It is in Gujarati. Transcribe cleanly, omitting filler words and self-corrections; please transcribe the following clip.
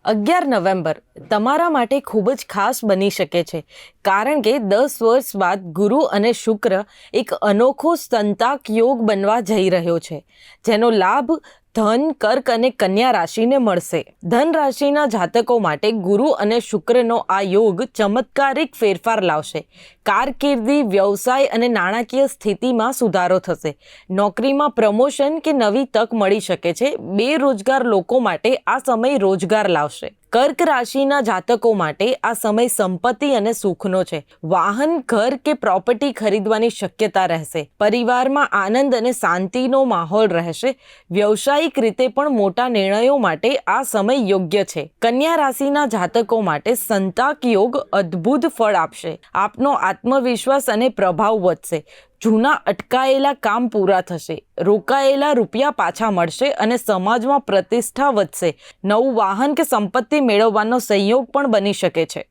11 નવેમ્બર તમારા માટે ખૂબ જ ખાસ બની શકે છે, કારણ કે 10 વર્ષ બાદ ગુરુ અને શુક્ર એક અનોખો સંતાક યોગ બનવા જઈ રહ્યો છે, જેનો લાભ ધન, કર્ક અને કન્યા રાશિને મળશે. ધન રાશિના જાતકો માટે ગુરુ અને શુક્રનો આ યોગ ચમત્કારિક ફેરફાર લાવશે. કારકિર્દી, વ્યવસાય અને નાણાકીય સ્થિતિમાં સુધારો થશે. નોકરીમાં પ્રમોશન કે નવી તક મળી શકે છે. બેરોજગાર લોકો માટે આ સમય રોજગાર લાવશે. કર્ક રાશિના જાતકો માટે આ સમય સંપત્તિ અને સુખનો છે. વાહન, ઘર કે પ્રોપર્ટી ખરીદવાની શક્યતા રહેશે. પરિવારમાં આનંદ અને શાંતિનો માહોલ રહેશે. વ્યવસાયિક રીતે પણ મોટા નિર્ણયો માટે આ સમય યોગ્ય છે. કન્યા રાશિના જાતકો માટે સંતાક યોગ અદ્ભુત ફળ આપશે. આપનો આત્મવિશ્વાસ અને પ્રભાવ વધશે. જૂના અટકાયેલા કામ પૂરા થશે. રોકાયેલા રૂપિયા પાછા મળશે અને સમાજમાં પ્રતિષ્ઠા વધશે. નવું વાહન કે સંપત્તિ મેળવવાનો સંયોગ પણ બની શકે છે.